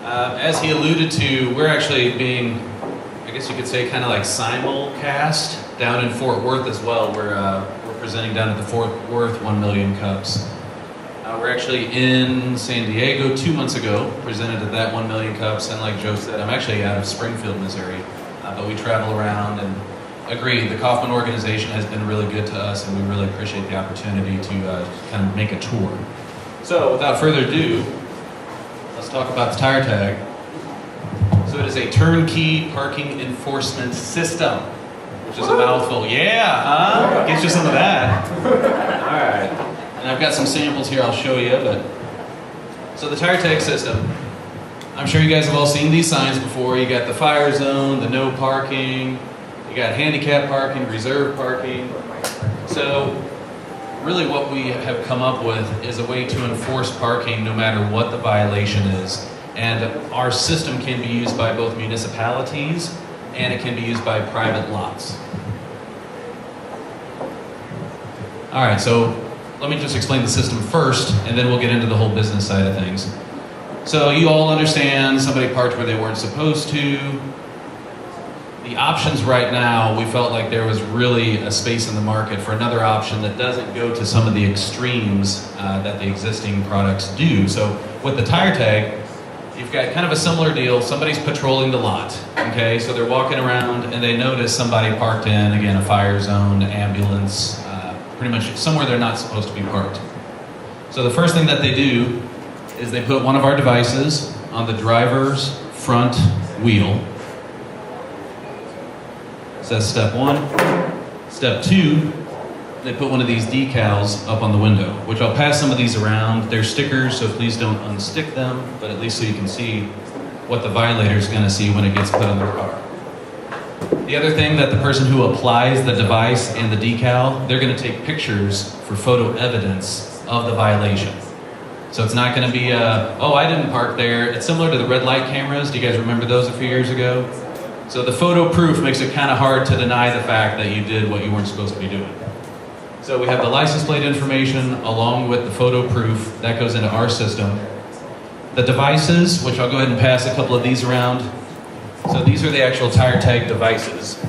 As he alluded to, we're actually being, I guess you could say, kind of like simulcast down in Fort Worth as well. We're presenting down at the Fort Worth 1 Million Cups. We're actually in San Diego 2 months ago, presented at that 1 Million Cups, and like Joe said, I'm actually out of Springfield, Missouri, but we travel around and agree, the Kauffman organization has been really good to us, and we really appreciate the opportunity to kind of make a tour. So without further ado, let's talk about the tire tag. So it is a turnkey parking enforcement system, which is a mouthful. Yeah, huh? Get you some of that. All right. And I've got some samples here I'll show you. So the tire tag system, I'm sure you guys have all seen these signs before. You got the fire zone, the no parking, you got handicap parking, reserve parking. So really what we have come up with is a way to enforce parking no matter what the violation is. And our system can be used by both municipalities and it can be used by private lots. All right, so let me just explain the system first, and then we'll get into the whole business side of things. So you all understand somebody parked where they weren't supposed to. The options right now, we felt like there was really a space in the market for another option that doesn't go to some of the extremes that the existing products do. So with the tire tag, you've got kind of a similar deal. Somebody's patrolling the lot, okay? So they're walking around and they notice somebody parked in, again, a fire zone, ambulance, pretty much somewhere they're not supposed to be parked. So the first thing that they do is they put one of our devices on the driver's front wheel. It says step 1. Step 2, they put one of these decals up on the window, which I'll pass some of these around. They're stickers, so please don't unstick them, but at least so you can see what the violator is going to see when it gets put on their car. The other thing, that the person who applies the device and the decal, they're going to take pictures for photo evidence of the violation. So it's not going to be, oh, I didn't park there. It's similar to the red light cameras. Do you guys remember those a few years ago? So the photo proof makes it kind of hard to deny the fact that you did what you weren't supposed to be doing. So we have the license plate information along with the photo proof. That goes into our system. The devices, which I'll go ahead and pass a couple of these around. So these are the actual tire tag devices.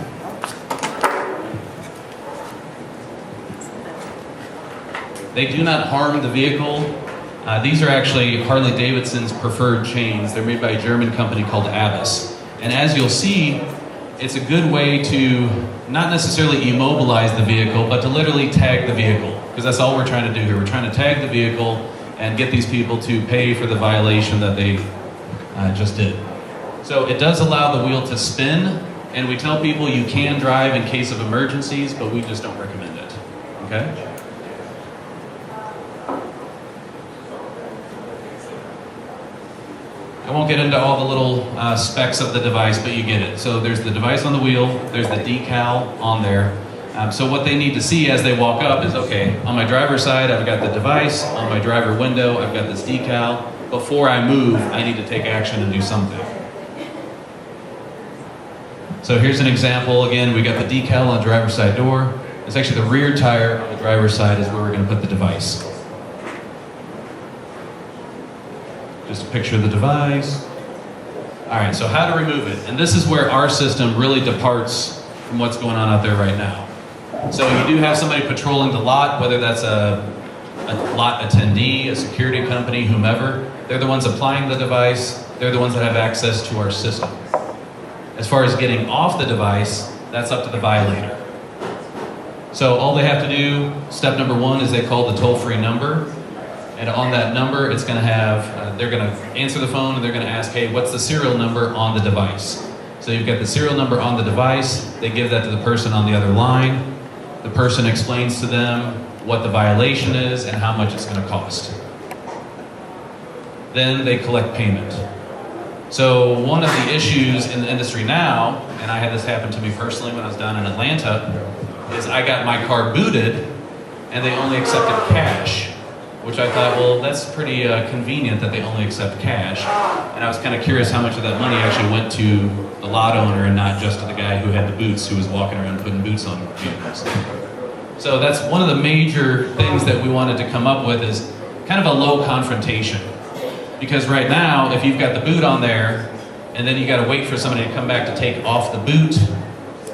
They do not harm the vehicle. These are actually Harley-Davidson's preferred chains. They're made by a German company called Abbas. And as you'll see, it's a good way to not necessarily immobilize the vehicle, but to literally tag the vehicle. Because that's all we're trying to do here. We're trying to tag the vehicle and get these people to pay for the violation that they just did. So it does allow the wheel to spin, and we tell people you can drive in case of emergencies, but we just don't recommend it, okay? I won't get into all the little specs of the device, but you get it. So there's the device on the wheel, there's the decal on there. So what they need to see as they walk up is, okay, on my driver's side, I've got the device, on my driver window, I've got this decal. Before I move, I need to take action and do something. So here's an example. Again, we got the decal on the driver's side door. It's actually the rear tire on the driver's side is where we're going to put the device. Just a picture of the device. All right, so how to remove it. And this is where our system really departs from what's going on out there right now. So you do have somebody patrolling the lot, whether that's a lot attendee, a security company, whomever. They're the ones applying the device. They're the ones that have access to our system. As far as getting off the device, that's up to the violator. So all they have to do, step number 1, is they call the toll-free number. And on that number, it's going to have, they're going to answer the phone and they're going to ask, hey, what's the serial number on the device? So you've got the serial number on the device. They give that to the person on the other line. The person explains to them what the violation is and how much it's going to cost. Then they collect payment. So one of the issues in the industry now, and I had this happen to me personally when I was down in Atlanta, is I got my car booted and they only accepted cash, which I thought, well, that's pretty convenient that they only accept cash. And I was kind of curious how much of that money actually went to the lot owner and not just to the guy who had the boots, who was walking around putting boots on vehicles. So that's one of the major things that we wanted to come up with, is kind of a low confrontation. Because right now, if you've got the boot on there, and then you got to wait for somebody to come back to take off the boot,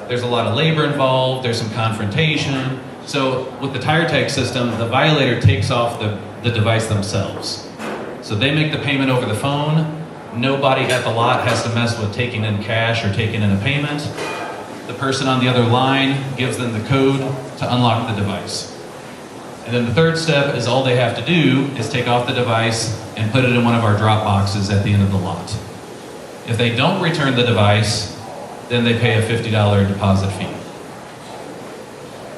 there's a lot of labor involved, there's some confrontation. So with the tire tag system, the violator takes off the device themselves. So they make the payment over the phone. Nobody at the lot has to mess with taking in cash or taking in a payment. The person on the other line gives them the code to unlock the device. And then the third step is all they have to do is take off the device and put it in one of our drop boxes at the end of the lot. If they don't return the device, then they pay a $50 deposit fee.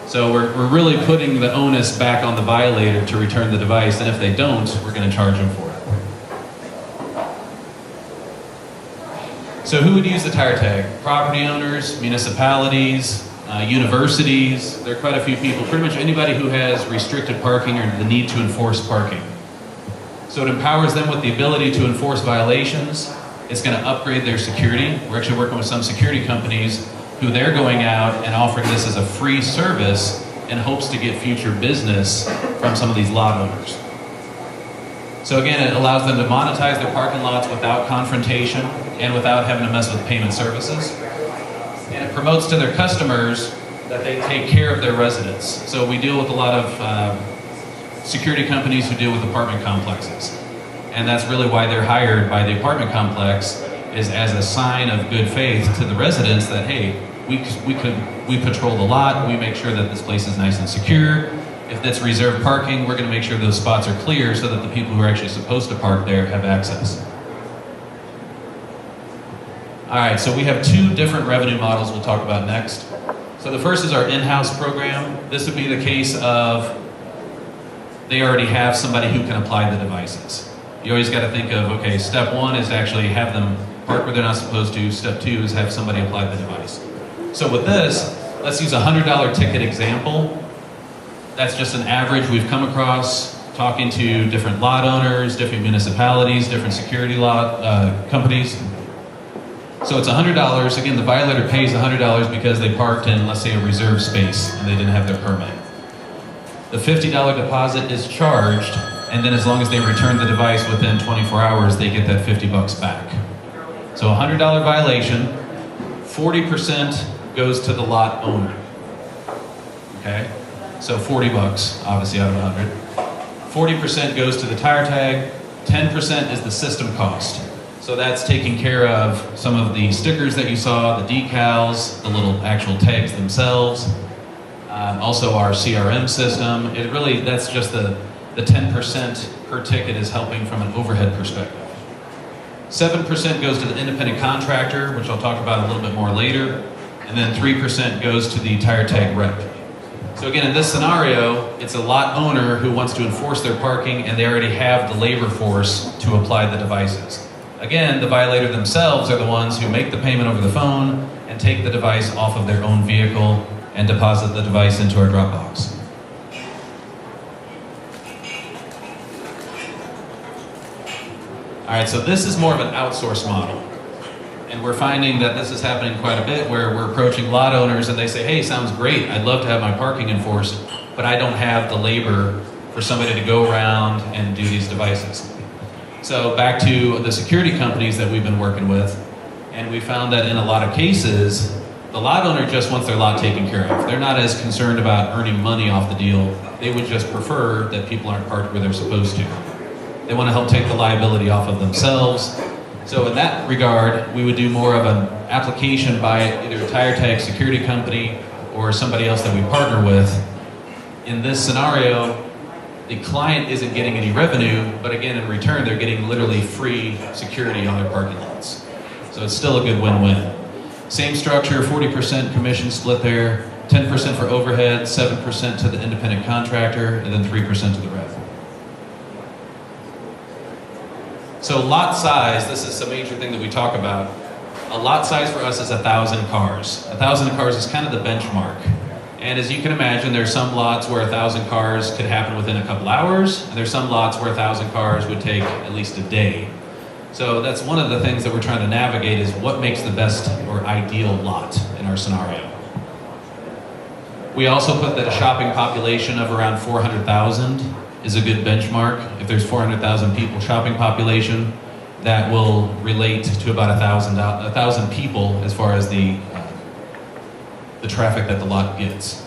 So we're really putting the onus back on the violator to return the device, and if they don't, we're going to charge them for it. So who would use the tire tag? Property owners, municipalities, universities. There are quite a few people, pretty much anybody who has restricted parking or the need to enforce parking. So it empowers them with the ability to enforce violations. It's going to upgrade their security. We're actually working with some security companies who they're going out and offering this as a free service in hopes to get future business from some of these lot owners. So again, it allows them to monetize their parking lots without confrontation and without having to mess with payment services. And it promotes to their customers that they take care of their residents. So we deal with a lot of security companies who deal with apartment complexes. And that's really why they're hired by the apartment complex, is as a sign of good faith to the residents that, hey, we patrol the lot, we make sure that this place is nice and secure. If that's reserved parking, we're going to make sure those spots are clear so that the people who are actually supposed to park there have access. All right, so we have two different revenue models we'll talk about next. So the first is our in-house program. This would be the case of they already have somebody who can apply the devices. You always got to think of, okay, step one is to actually have them park where they're not supposed to. Step two is have somebody apply the device. So with this, let's use a $100 ticket example. That's just an average we've come across talking to different lot owners, different municipalities, different security lot companies. So it's $100. Again, the violator pays $100 because they parked in, let's say, a reserved space and they didn't have their permit. The $50 deposit is charged, and then as long as they return the device within 24 hours, they get that $50 back. So a $100 violation, 40% goes to the lot owner. Okay? So 40 bucks, obviously out of 100. 40% goes to the tire tag, 10% is the system cost. So that's taking care of some of the stickers that you saw, the decals, the little actual tags themselves, also our CRM system. It really, that's just the 10% per ticket is helping from an overhead perspective. 7% goes to the independent contractor, which I'll talk about a little bit more later, and then 3% goes to the tire tag rep. So again, in this scenario, it's a lot owner who wants to enforce their parking and they already have the labor force to apply the devices. Again, the violator themselves are the ones who make the payment over the phone and take the device off of their own vehicle and deposit the device into our drop box. All right, so this is more of an outsource model. And we're finding that this is happening quite a bit where we're approaching lot owners and they say, hey, sounds great, I'd love to have my parking enforced, but I don't have the labor for somebody to go around and do these devices. So back to the security companies that we've been working with, and we found that in a lot of cases, the lot owner just wants their lot taken care of. They're not as concerned about earning money off the deal. They would just prefer that people aren't parked where they're supposed to. They want to help take the liability off of themselves. So in that regard, we would do more of an application by either a tire tag security company or somebody else that we partner with. In this scenario, the client isn't getting any revenue, but again, in return, they're getting literally free security on their parking lots. So it's still a good win-win. Same structure, 40% commission split there, 10% for overhead, 7% to the independent contractor, and then 3% to the rep. So lot size, this is a major thing that we talk about. A lot size for us is 1,000 cars. 1,000 cars is kind of the benchmark. And as you can imagine, there's some lots where 1,000 cars could happen within a couple hours, and there's some lots where 1,000 cars would take at least a day. So that's one of the things that we're trying to navigate is what makes the best or ideal lot in our scenario. We also put that a shopping population of around 400,000 is a good benchmark. If there's 400,000 people shopping population, that will relate to about 1,000 people as far as the traffic that the lot gets.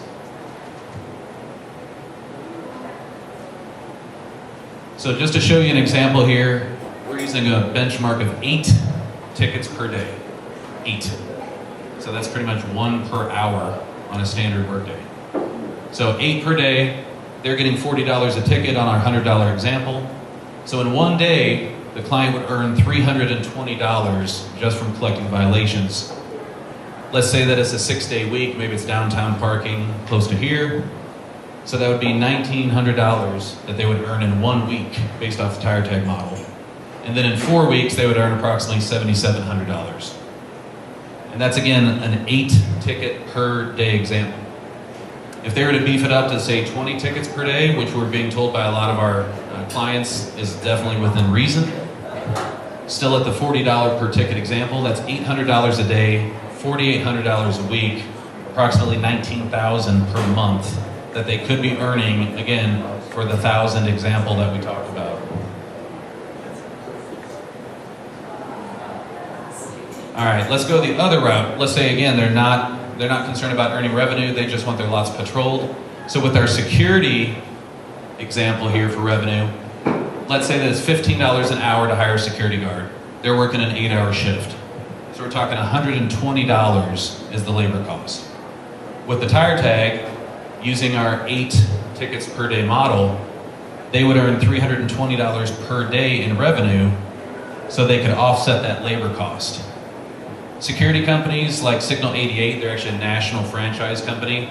So just to show you an example here, we're using a benchmark of 8 tickets per day. 8. So that's pretty much 1 per hour on a standard workday. So 8 per day, they're getting $40 a ticket on our $100 example. So in one day, the client would earn $320 just from collecting violations. Let's say that it's a 6-day week, maybe it's downtown parking close to here. So that would be $1,900 that they would earn in 1 week based off the tire tag model. And then in 4 weeks, they would earn approximately $7,700. And that's again an 8 ticket per day example. If they were to beef it up to say 20 tickets per day, which we're being told by a lot of our clients is definitely within reason, still at the $40 per ticket example, that's $800 a day, $4,800 a week, approximately $19,000 per month that they could be earning, again, for the 1,000 example that we talked about. All right, let's go the other route. Let's say, again, they're not concerned about earning revenue, they just want their lots patrolled. So with our security example here for revenue, let's say that it's $15 an hour to hire a security guard. They're working an 8-hour shift. So we're talking $120 is the labor cost. With the tire tag, using our 8 tickets per day model, they would earn $320 per day in revenue so they could offset that labor cost. Security companies like Signal 88, they're actually a national franchise company.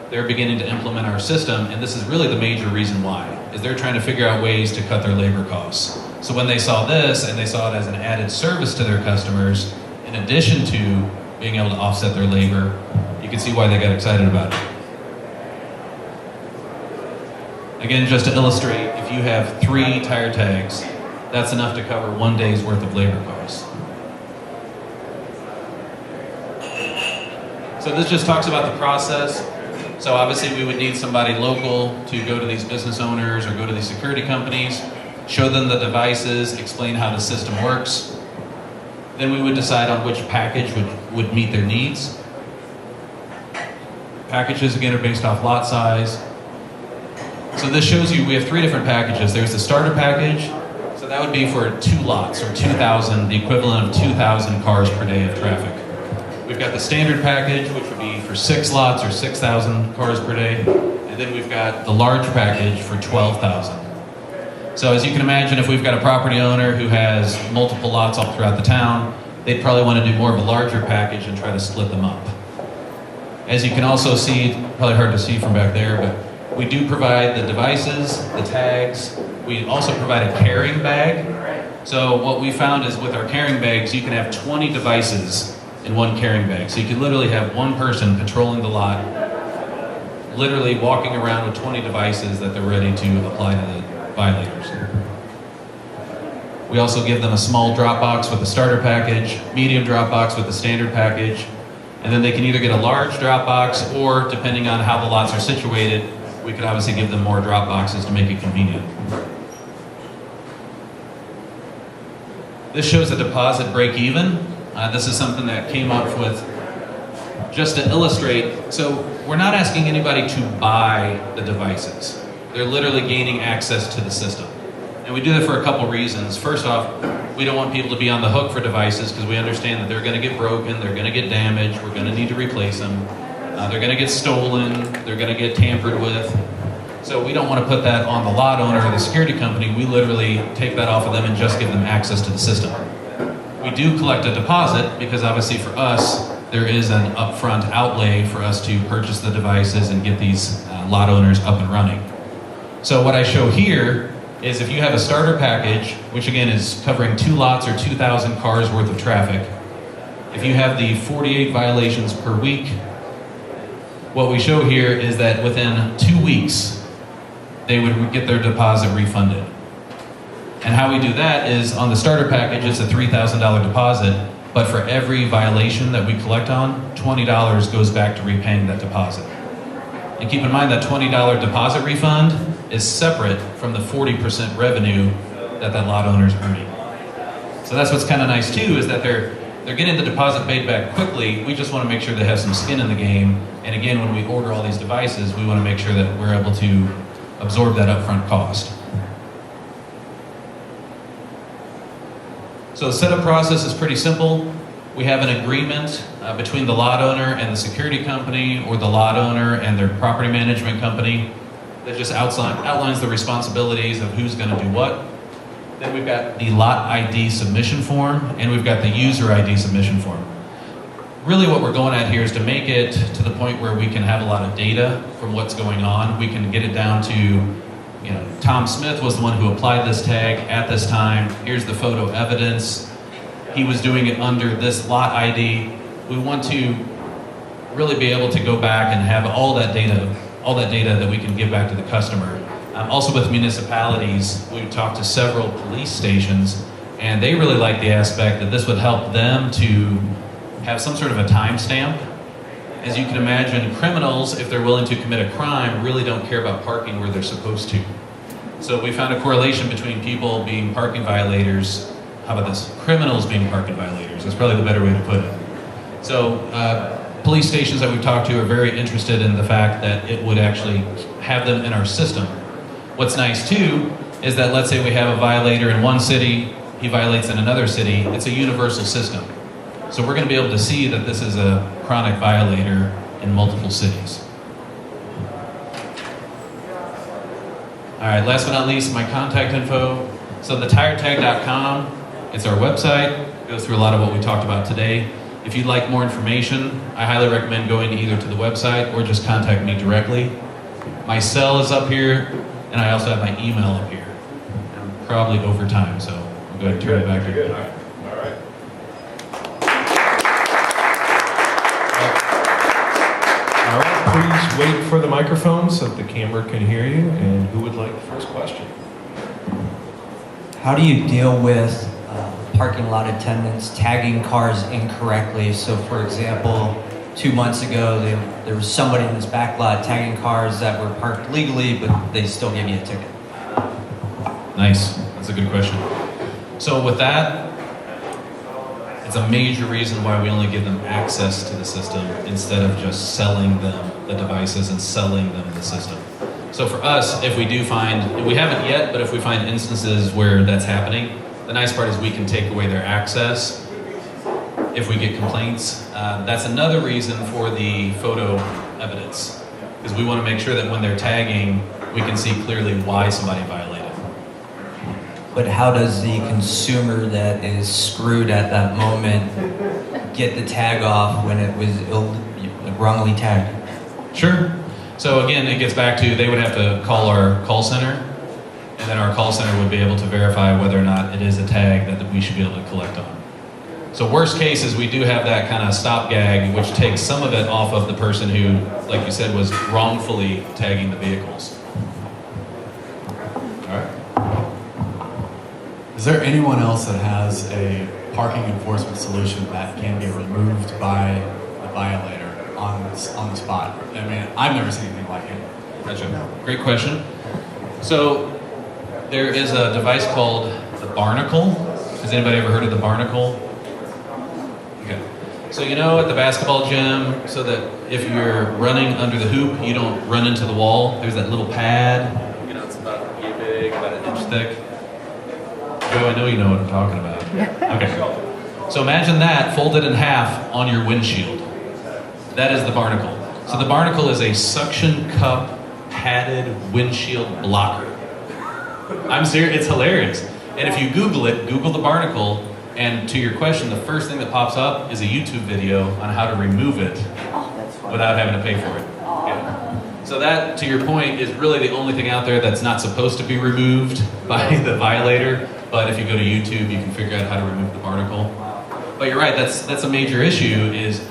They're beginning to implement our system, and this is really the major reason why, is they're trying to figure out ways to cut their labor costs. So when they saw this, and they saw it as an added service to their customers, in addition to being able to offset their labor, you can see why they got excited about it. Again, just to illustrate, if you have 3 tire tags, that's enough to cover 1 day's worth of labor costs. So this just talks about the process. So obviously we would need somebody local to go to these business owners or go to these security companies, show them the devices, explain how the system works. Then we would decide on which package would meet their needs. Packages, again, are based off lot size. So this shows you we have 3 different packages. There's the starter package. So that would be for 2 lots, or 2,000, the equivalent of 2,000 cars per day of traffic. We've got the standard package, which would be for 6 lots or 6,000 cars per day. And then we've got the large package for 12,000. So as you can imagine, if we've got a property owner who has multiple lots all throughout the town, they'd probably want to do more of a larger package and try to split them up. As you can also see, probably hard to see from back there, but we do provide the devices, the tags. We also provide a carrying bag. So what we found is with our carrying bags, you can have 20 devices in one carrying bag. So you can literally have one person patrolling the lot, literally walking around with 20 devices that they're ready to apply to the violators. We also give them a small drop box with the starter package, medium drop box with the standard package, and then they can either get a large drop box, or depending on how the lots are situated, we could obviously give them more drop boxes to make it convenient. This shows the deposit break even. This is something that came up with just to illustrate. So we're not asking anybody to buy the devices. They're literally gaining access to the system. And we do that for a couple reasons. First off, we don't want people to be on the hook for devices because we understand that they're going to get broken, they're going to get damaged, we're going to need to replace them. They're going to get stolen, they're going to get tampered with. So we don't want to put that on the lot owner or the security company. We literally take that off of them and just give them access to the system. We do collect a deposit because obviously for us, there is an upfront outlay for us to purchase the devices and get these lot owners up and running. So what I show here is if you have a starter package, which again is covering 2 lots or 2,000 cars worth of traffic, if you have the 48 violations per week, what we show here is that within 2 weeks, they would get their deposit refunded. And how we do that is on the starter package, it's a $3,000 deposit, but for every violation that we collect on, $20 goes back to repaying that deposit. And keep in mind that $20 deposit refund is separate from the 40% revenue that lot owner's earning. So that's what's kind of nice too, is that they're getting the deposit paid back quickly. We just want to make sure they have some skin in the game. And again, when we order all these devices, we want to make sure that we're able to absorb that upfront cost. So the setup process is pretty simple. We have an agreement between the lot owner and the security company, or the lot owner and their property management company, that just outlines the responsibilities of who's going to do what. Then we've got the lot ID submission form, and we've got the user ID submission form. Really what we're going at here is to make it to the point where we can have a lot of data from what's going on. We can get it down to, Tom Smith was the one who applied this tag at this time. Here's the photo evidence. He was doing it under this lot ID. We want to really be able to go back and have all that data that we can give back to the customer. Also with municipalities, we've talked to several police stations, and they really like the aspect that this would help them to have some sort of a timestamp. As you can imagine, criminals, if they're willing to commit a crime, really don't care about parking where they're supposed to. So we found a correlation between people being parking violators, how about this, criminals being parking violators. That's probably the better way to put it. So police stations that we've talked to are very interested in the fact that it would actually have them in our system. What's nice too is that, let's say we have a violator in one city, he violates in another city, it's a universal system. So we're going to be able to see that this is a chronic violator in multiple cities. All right, last but not least, my contact info. So thetiretag.com, it's our website. It goes through a lot of what we talked about today. If you'd like more information, I highly recommend going either to the website or just contact me directly. My cell is up here, and I also have my email up here. I'm probably over time, so I'm going to turn it back to you. All right. All right, please wait for the microphone so that the camera can hear you. And who would like the first question? How do you deal with parking lot attendants tagging cars incorrectly? So for example, 2 months ago, there was somebody in this back lot tagging cars that were parked legally, but they still gave you a ticket. Nice, that's a good question. So with that, it's a major reason why we only give them access to the system instead of just selling them the devices and selling them the system. So for us, if we do find, we haven't yet, but if we find instances where that's happening, the nice part is we can take away their access if we get complaints. That's another reason for the photo evidence, because we want to make sure that when they're tagging, we can see clearly why somebody violated. But how does the consumer that is screwed at that moment get the tag off when it was wrongly tagged? Sure. So again, it gets back to they would have to call our call center, and then our call center would be able to verify whether or not it is a tag that we should be able to collect on. So worst case is we do have that kind of stop gag, which takes some of it off of the person who, like you said, was wrongfully tagging the vehicles. All right. Is there anyone else that has a parking enforcement solution that can be removed by the violator on the spot? I mean, I've never seen anything like it. Gotcha. Great question. So there is a device called the Barnacle. Has anybody ever heard of the Barnacle? Okay. So at the basketball gym, so that if you're running under the hoop, you don't run into the wall, there's that little pad. It's about yay big, about an inch thick. Joe, I know you know what I'm talking about. Okay. So imagine that folded in half on your windshield. That is the Barnacle. So the Barnacle is a suction cup padded windshield blocker. I'm serious, it's hilarious. And if you Google it, Google the Barnacle, and to your question, the first thing that pops up is a YouTube video on how to remove it without having to pay for it. Yeah. So that, to your point, is really the only thing out there that's not supposed to be removed by the violator. But if you go to YouTube, you can figure out how to remove the Barnacle. But you're right, that's a major issue is,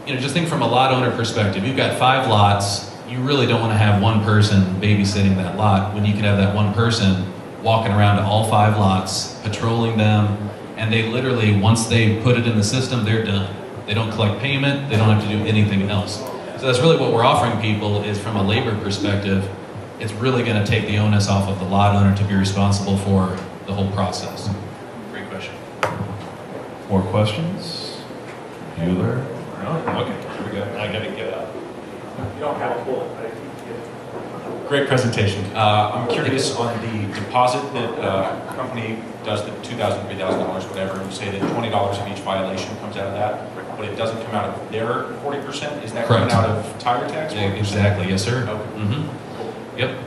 just think from a lot owner perspective. You've got 5 lots. You really don't want to have one person babysitting that lot when you can have that one person walking around to all 5 lots, patrolling them, and they literally, once they put it in the system, they're done. They don't collect payment, they don't have to do anything else. So that's really what we're offering people is from a labor perspective, it's really going to take the onus off of the lot owner to be responsible for the whole process. Great question. More questions? Bueller? No? Okay, here we go. I gotta get up. You don't have a bullet, right? Great presentation. I'm curious on the deposit that a company does, the $2,000, $3,000, whatever. You say that $20 of each violation comes out of that, but it doesn't come out of their 40%? Is that Correct. coming out of tire tax? 40%? Exactly, yes, sir. Okay. Mm-hmm. Yep.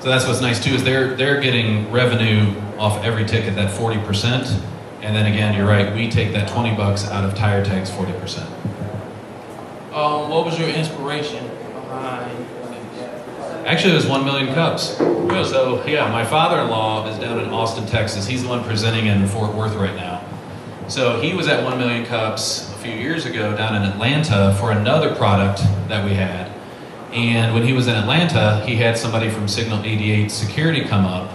So that's what's nice too, is they're getting revenue off every ticket, that 40%. And then again, you're right, we take that $20 out of tire tags 40%. What was your inspiration behind? Actually, it was 1 million cups. So yeah, my father-in-law is down in Austin, Texas. He's the one presenting in Fort Worth right now. So he was at 1 million cups a few years ago down in Atlanta for another product that we had. And when he was in Atlanta, he had somebody from Signal 88 Security come up,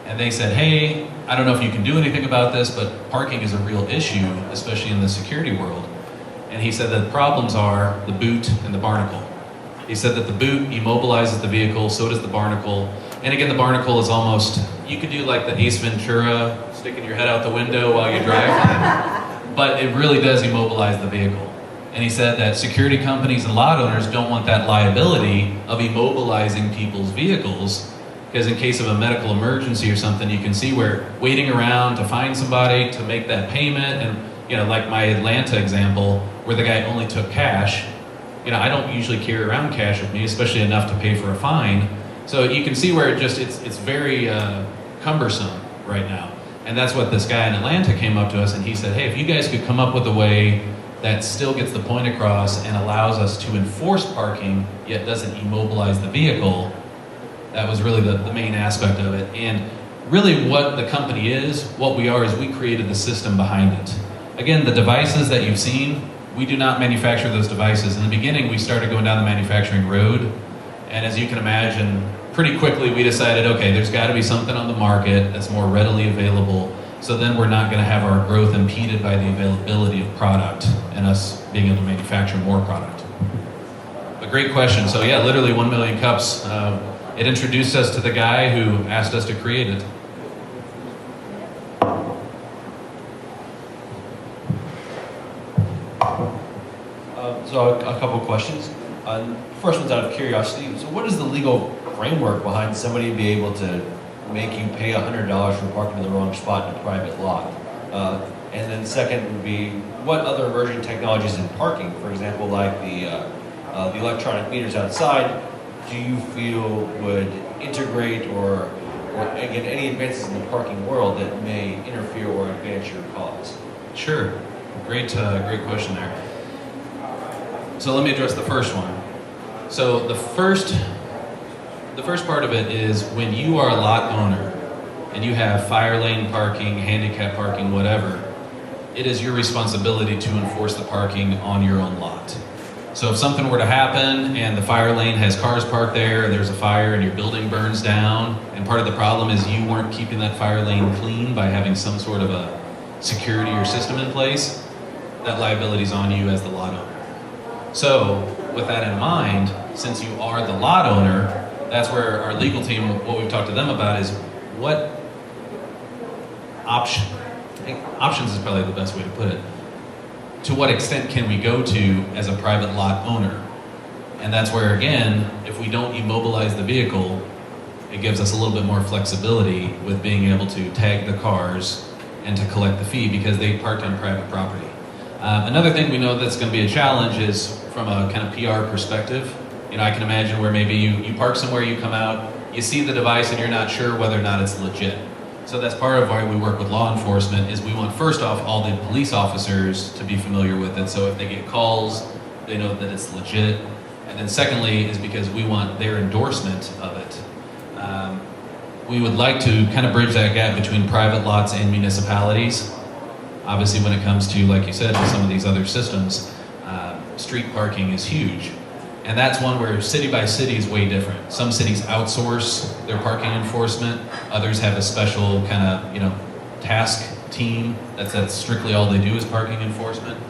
and they said, hey, I don't know if you can do anything about this, but parking is a real issue, especially in the security world. And he said that the problems are the boot and the barnacle. He said that the boot immobilizes the vehicle, so does the barnacle. And again, the barnacle is almost, you could do like the Ace Ventura, sticking your head out the window while you drive, but it really does immobilize the vehicle. And he said that security companies and lot owners don't want that liability of immobilizing people's vehicles, because in case of a medical emergency or something, you can see where waiting around to find somebody to make that payment, and like my Atlanta example, where the guy only took cash. I don't usually carry around cash with me, especially enough to pay for a fine. So you can see where it's very cumbersome right now. And that's what this guy in Atlanta came up to us and he said, hey, if you guys could come up with a way that still gets the point across and allows us to enforce parking, yet doesn't immobilize the vehicle, that was really the main aspect of it. And really what the company is, what we are, is we created the system behind it. Again, the devices that you've seen, we do not manufacture those devices. In the beginning, we started going down the manufacturing road, and as you can imagine, pretty quickly we decided, okay, there's got to be something on the market that's more readily available, so then we're not going to have our growth impeded by the availability of product and us being able to manufacture more product. A great question. So yeah, literally 1 million cups. It introduced us to the guy who asked us to create it. So a couple questions. First one's out of curiosity. So what is the legal framework behind somebody being able to make you pay $100 for parking in the wrong spot in a private lot? And then second would be, what other emerging technologies in parking, for example, like the electronic meters outside, do you feel would integrate or again, any advances in the parking world that may interfere or advance your cause? Sure. Great question there. So let me address the first one. So the first part of it is when you are a lot owner and you have fire lane parking, handicap parking, whatever, it is your responsibility to enforce the parking on your own lot. So if something were to happen and the fire lane has cars parked there and there's a fire and your building burns down, and part of the problem is you weren't keeping that fire lane clean by having some sort of a security or system in place, that liability is on you as the lot owner. So with that in mind, since you are the lot owner, that's where our legal team, what we've talked to them about is what options is probably the best way to put it. To what extent can we go to as a private lot owner? And that's where, again, if we don't immobilize the vehicle, it gives us a little bit more flexibility with being able to tag the cars and to collect the fee because they parked on private property. Another thing we know that's going to be a challenge is from a kind of PR perspective. I can imagine where maybe you park somewhere, you come out, you see the device and you're not sure whether or not it's legit. So that's part of why we work with law enforcement is we want, first off, all the police officers to be familiar with it. So if they get calls, they know that it's legit. And then secondly is because we want their endorsement of it. We would like to kind of bridge that gap between private lots and municipalities. Obviously, when it comes to, like you said, with some of these other systems, street parking is huge. And that's one where city by city is way different. Some cities outsource their parking enforcement. Others have a special kind of, task team that's strictly all they do is parking enforcement.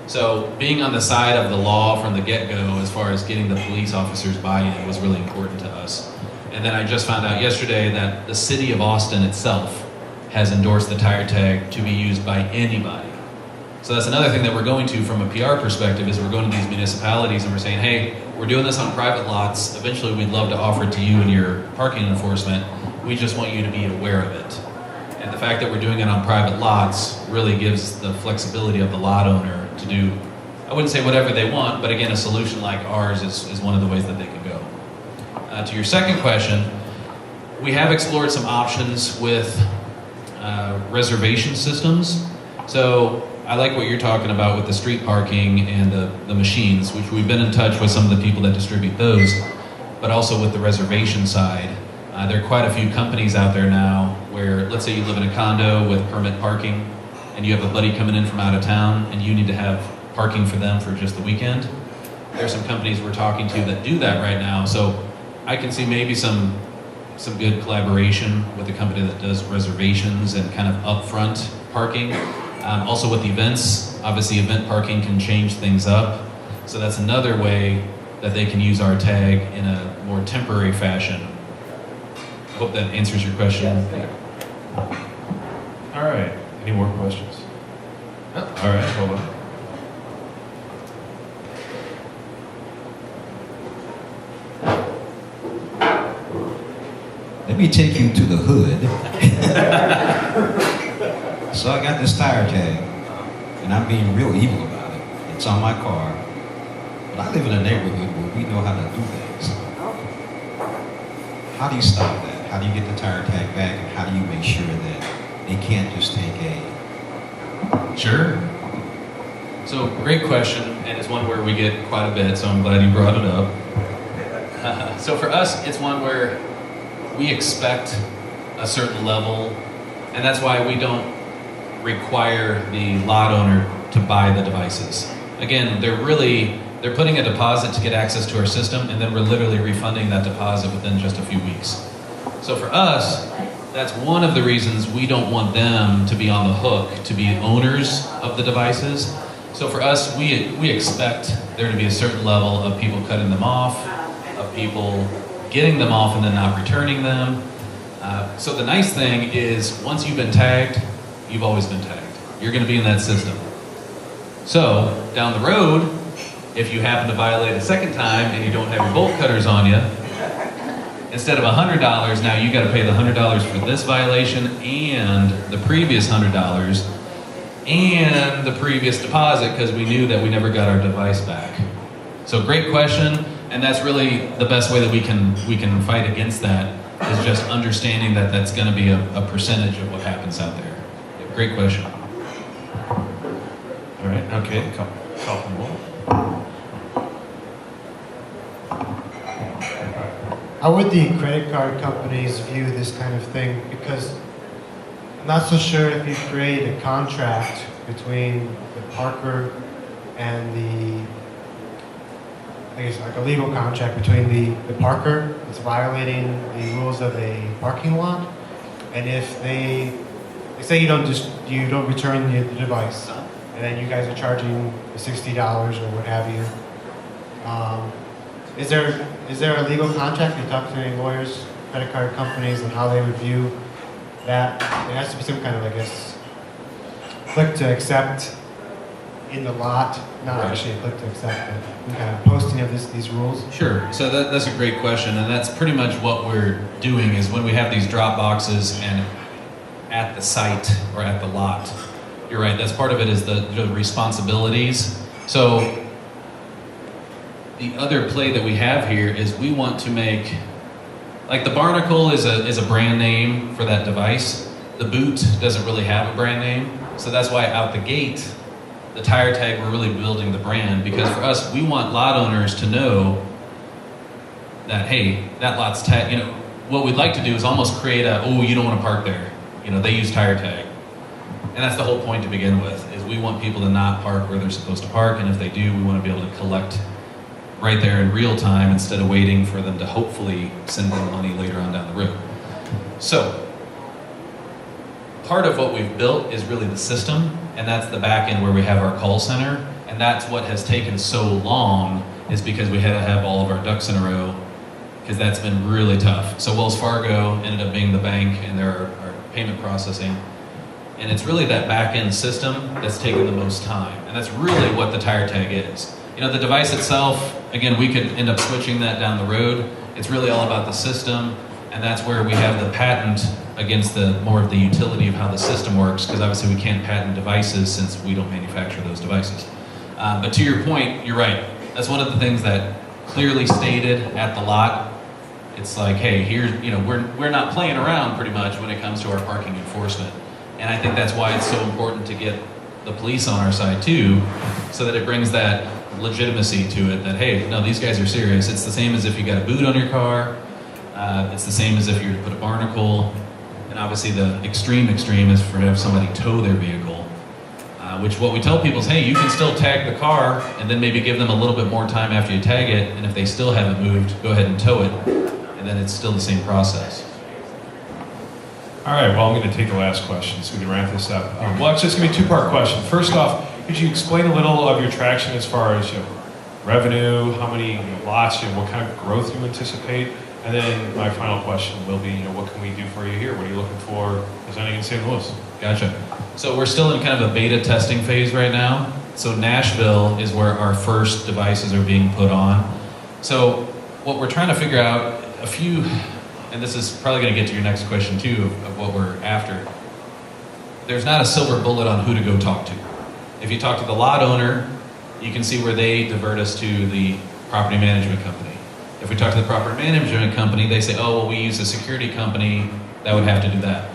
So being on the side of the law from the get-go as far as getting the police officers buy-in was really important to us. And then I just found out yesterday that the city of Austin itself has endorsed the tire tag to be used by anybody. So that's another thing that we're going to from a PR perspective is we're going to these municipalities and we're saying, hey, we're doing this on private lots. Eventually we'd love to offer it to you and your parking enforcement. We just want you to be aware of it. And the fact that we're doing it on private lots really gives the flexibility of the lot owner to do, I wouldn't say whatever they want, but again, a solution like ours is one of the ways that they can go. To your second question, we have explored some options with reservation systems. So I like what you're talking about with the street parking and the machines, which we've been in touch with some of the people that distribute those, but also with the reservation side. There are quite a few companies out there now where, let's say you live in a condo with permit parking and you have a buddy coming in from out of town and you need to have parking for them for just the weekend. There are some companies we're talking to that do that right now. So I can see maybe some good collaboration with a company that does reservations and kind of upfront parking. Also with events, obviously event parking can change things up. So that's another way that they can use our tag in a more temporary fashion. I hope that answers your question. All right. Any more questions? All right, hold on. Let me take you to the hood. So I got this tire tag, and I'm being real evil about it. It's on my car. But I live in a neighborhood where we know how to do things. How do you stop that? How do you get the tire tag back, and how do you make sure that they can't just take a... Sure. So great question, and it's one where we get quite a bit, so I'm glad you brought it up. So for us, it's one where we expect a certain level, and that's why we don't require the lot owner to buy the devices. Again, they're putting a deposit to get access to our system, and then we're literally refunding that deposit within just a few weeks. So for us, that's one of the reasons we don't want them to be on the hook to be owners of the devices. So for us, we expect there to be a certain level of people cutting them off, of people getting them off and then not returning them. So the nice thing is once you've been tagged, you've always been tagged. You're going to be in that system. So down the road, if you happen to violate a second time and you don't have your bolt cutters on you, instead of $100, now you got to pay the $100 for this violation and the previous $100 and the previous deposit because we knew that we never got our device back. So great question, and that's really the best way that we can fight against that is just understanding that that's going to be a percentage of what happens out there. Great question. All right, okay, couple more. How would the credit card companies view this kind of thing? Because I'm not so sure if you create a contract between the parker and I guess like a legal contract between the parker that's violating the rules of a parking lot, and if they say you don't return the device, and then you guys are charging the $60 or what have you. Is there a legal contract? You talk to any lawyers, credit card companies, and how they would view that? There has to be some kind of, I guess, click to accept in the lot, not Right. actually a click to accept, but some kind of posting of these rules. Sure. So that's a great question, and that's pretty much what we're doing is when we have these drop boxes and at the site or at the lot. You're right. That's part of it is the responsibilities. So the other play that we have here is we want to make, like the Barnacle is a brand name for that device. The boot doesn't really have a brand name, so that's why out the gate, the tire tag, we're really building the brand because for us, we want lot owners to know that, hey, that lot's tag, what we'd like to do is almost create you don't want to park there. They use tire tag. And that's the whole point to begin with, is we want people to not park where they're supposed to park, and if they do, we want to be able to collect right there in real time instead of waiting for them to hopefully send them money later on down the road. So, part of what we've built is really the system, and that's the back end where we have our call center, and that's what has taken so long is because we had to have all of our ducks in a row because that's been really tough. So Wells Fargo ended up being the bank and their our payment processing. And it's really that back-end system that's taken the most time. And that's really what the tire tag is. You know, the device itself, again, we could end up switching that down the road. It's really all about the system, and that's where we have the patent against the more of the utility of how the system works, because obviously we can't patent devices since we don't manufacture those devices. But to your point, you're right. That's one of the things that clearly stated at the lot. It's like, hey, here's, you know, we're not playing around pretty much when it comes to our parking enforcement. And I think that's why it's so important to get the police on our side too, so that it brings that legitimacy to it that, hey, no, these guys are serious. It's the same as if you got a boot on your car. It's the same as if you were to put a barnacle. And obviously the extreme is for to have somebody tow their vehicle, which what we tell people is, hey, you can still tag the car and then maybe give them a little bit more time after you tag it. And if they still haven't moved, go ahead and tow it. And then it's still the same process. All right, well, I'm going to take the last question so we can wrap this up. Well, it's just going to be a two-part question. First off, could you explain a little of your traction as far as revenue, how many lots, what kind of growth you anticipate? And then my final question will be, what can we do for you here? What are you looking for presenting in St. Louis? Gotcha. So we're still in kind of a beta testing phase right now. So Nashville is where our first devices are being put on. So what we're trying to figure out, and this is probably going to get to your next question too, of what we're after. There's not a silver bullet on who to go talk to. If you talk to the lot owner, you can see where they divert us to the property management company. If we talk to the property management company, they say, oh, well, we use a security company that would have to do that.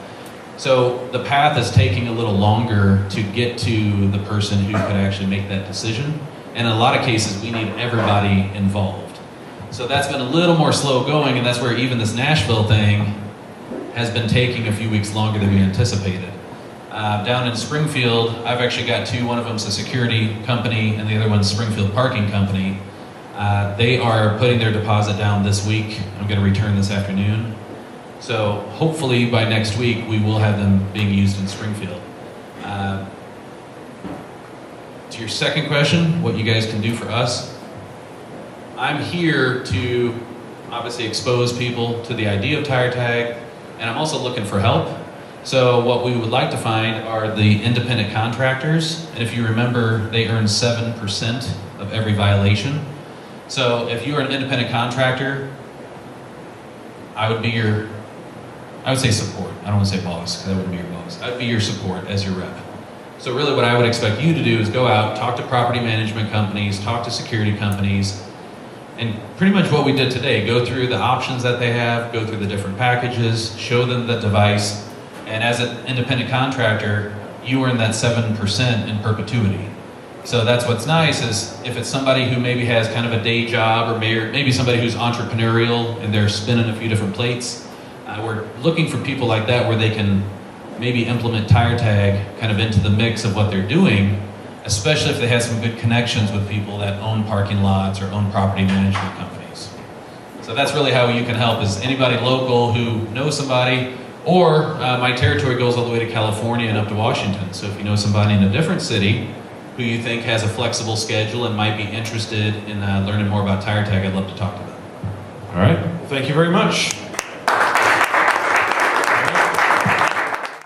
So the path is taking a little longer to get to the person who could actually make that decision. And in a lot of cases, we need everybody involved. So that's been a little more slow going, and that's where even this Nashville thing has been taking a few weeks longer than we anticipated. Down in Springfield, I've actually got two. One of them's a security company, and the other one's Springfield Parking Company. They are putting their deposit down this week. I'm going to return this afternoon. So hopefully by next week, we will have them being used in Springfield. To your second question, what you guys can do for us, I'm here to obviously expose people to the idea of tire tag, and I'm also looking for help. So what we would like to find are the independent contractors, and if you remember, they earn 7% of every violation. So if you are an independent contractor, I would say support. I don't want to say boss, because I wouldn't be your boss. I'd be your support as your rep. So really what I would expect you to do is go out, talk to property management companies, talk to security companies, and pretty much what we did today, go through the options that they have, go through the different packages, show them the device, and as an independent contractor, you earn that 7% in perpetuity. So that's what's nice is if it's somebody who maybe has kind of a day job or maybe somebody who's entrepreneurial and they're spinning a few different plates, we're looking for people like that where they can maybe implement tire tag kind of into the mix of what they're doing, especially if they have some good connections with people that own parking lots or own property management companies. So that's really how you can help, is anybody local who knows somebody, or my territory goes all the way to California and up to Washington. So if you know somebody in a different city who you think has a flexible schedule and might be interested in learning more about tire tag, I'd love to talk to them. All right, well, thank you very much.